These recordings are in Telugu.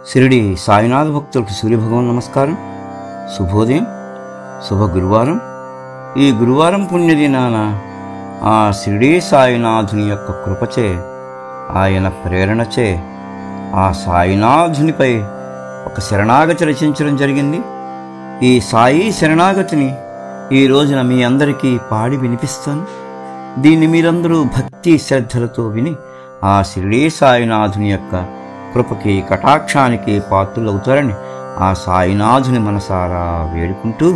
షిరిడి సాయినాథ భక్తులకు సూర్యభగవాన్ నమస్కారం. శుభోదయం, శుభ గురువారం. ఈ గురువారం పుణ్యదినాన ఆ షిరిడి సాయినాథుని యొక్క కృపచే, ఆయన ప్రేరణచే ఆ సాయినాథునిపై ఒక శరణాగతి రచించడం జరిగింది. ఈ సాయి శరణాగతిని ఈ రోజున మీ అందరికీ పాడి వినిపిస్తాను. దీన్ని మీరందరూ భక్తి శ్రద్ధలతో విని ఆ షిరిడి సాయినాథుని యొక్క కృపకి, కటాక్షానికి పాత్రులవుతారని ఆ సాయినాథుని మనసారా వేడుకుంటూ,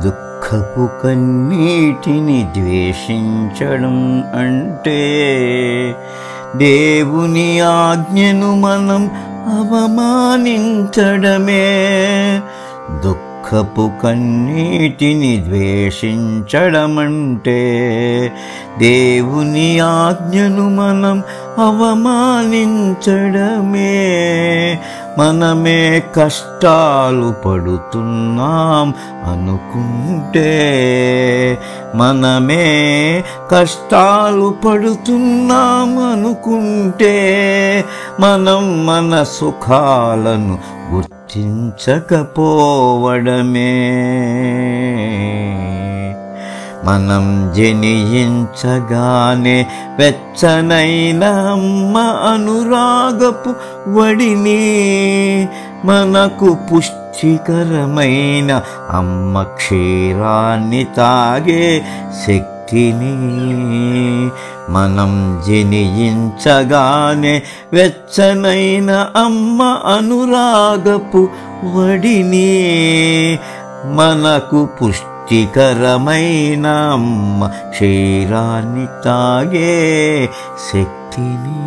దుఃఖపు కన్నీటిని ద్వేషించడం అంటే దేవుని ఆజ్ఞను మనం అవమానించడమే. దుఃఖపు కన్నీటిని ద్వేషించడమంటే దేవుని ఆజ్ఞను మనం అవమానించడమే. మనమే కష్టాలు పడుతున్నాం అనుకుంటే, మనమే కష్టాలు పడుతున్నాం అనుకుంటే మనం మన సుఖాలను గుర్తించకపోవడమే. మనం జనించగానే వెచ్చనైన అమ్మ అనురాగపు వడిని, మనకు పుష్టికరమైన అమ్మ క్షీరాన్ని తాగే శక్తిని, మనం జనించగానే వెచ్చనైన అమ్మ అనురాగపు వడిని, మనకు పుష్టికరమైన అమ్మ క్షీరాన్ని తాగే శక్తిని,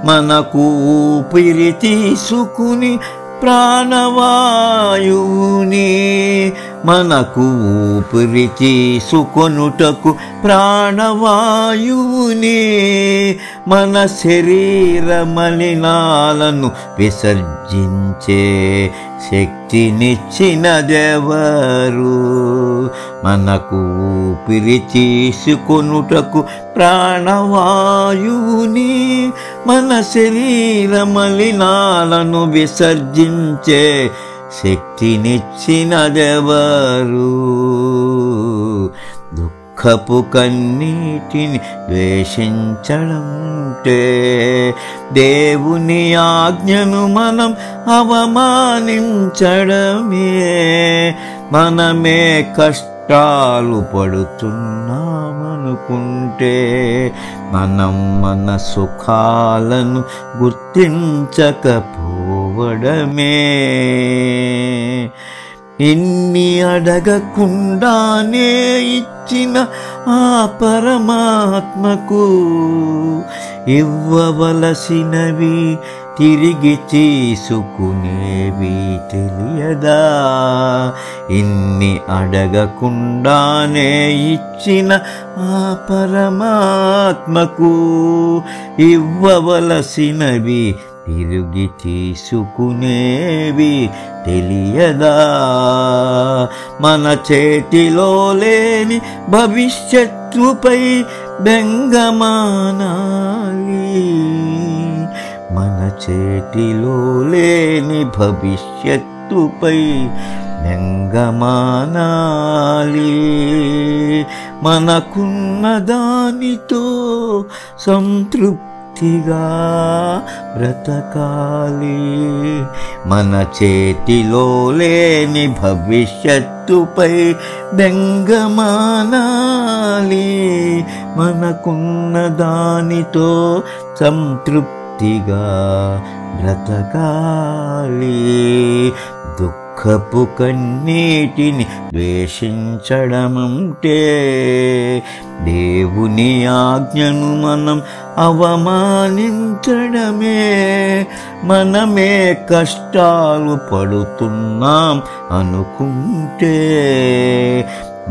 మనకు ఊపిరి తీసుకుని ప్రాణవాయువుని, మనకు ఊపిరి తీసుకొనుటకు ప్రాణవాయువుని, మన శరీర మలినాలను విసర్జించే శక్తినిచ్చినదెవరు? మనకు ఊపిరి తీసుకొనుటకు ప్రాణవాయువుని, మన శరీర మలినాలను విసర్జించే శక్తినిచ్చినదెవరు? దుఃఖపు కన్నీటిని ద్వేషించడంటే దేవుని ఆజ్ఞను మనం అవమానించడమే. మనమే కష్టాలు పడుతున్నామనుకుంటే మనం మన సుఖాలను గుర్తించకపోవడమే. ఇన్ని అడగకుండానే ఇచ్చిన ఆ పరమాత్మకు ఇవ్వవలసినవి తిరిగి తీసుకునేవి తెలియదా? ఇన్ని అడగకుండానే ఇచ్చిన ఆ పరమాత్మకు ఇవ్వవలసినవి తిరిగి తీసుకునేవి తెలియదా? మన చేతిలో లేని భవిష్యత్తుపై బెంగమానాలి, మన చేతిలో లేని భవిష్యత్తుపై బెంగమానాలి. మనకున్న దానితో సంతృప్తిగా బ్రతకాలి, మన చేతిలో లేని భవిష్యత్తుపై బెంగమానాలి. మనకున్న దానితో సంతృప్తిగా బ్రతకాలి. దుఃఖపు కన్నీటిని ద్వేషించడమంటే దేవుని ఆజ్ఞను మనం అవమానించడమే. మనమే కష్టాలు పడుతున్నాం అనుకుంటే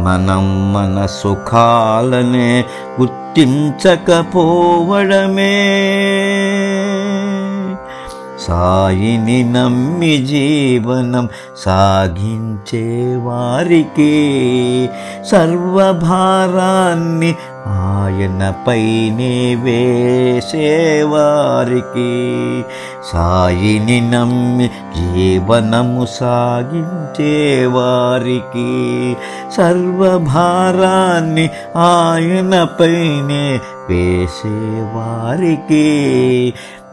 మనం మన సుఖాలనే గుర్తించకపోవడమే. సాయిని నమ్మి జీవనం సాగించే వారికి సర్వభారాన్ని ఆయనపైనే వేసేవారికి, సాయిని నమ్మి జీవనము సాగించేవారికి, సర్వభారాన్ని ఆయనపైనే వేసేవారికి,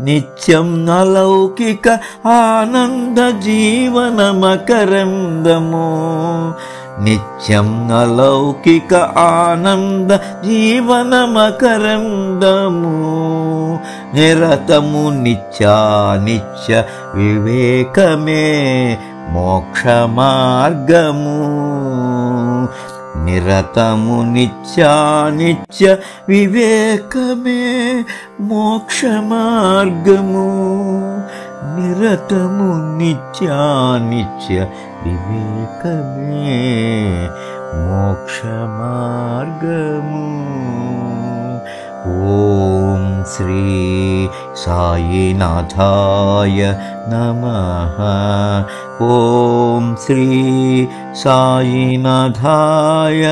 నిత్యం అలౌకిక ఆనంద జీవన మకరందము, నిత్యం అలౌకిక ఆనంద జీవన మకరందము, నిరతము నిత్య వివేకమే మోక్ష మార్గము, నిరతము నిత్య వివేకమే మోక్ష మార్గము, నిరతము నిత్య వివేకమే మోక్ష మార్గము. ఓం శ్రీ సాయినాథాయ నమః. ఓం శ్రీ సాయినాథాయ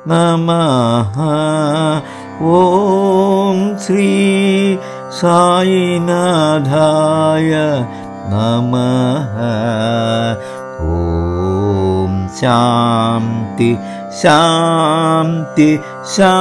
నమః. ఓం శ్రీ సాయినాథాయ నమః. ఓం శాంతి శాంతి శాంతి.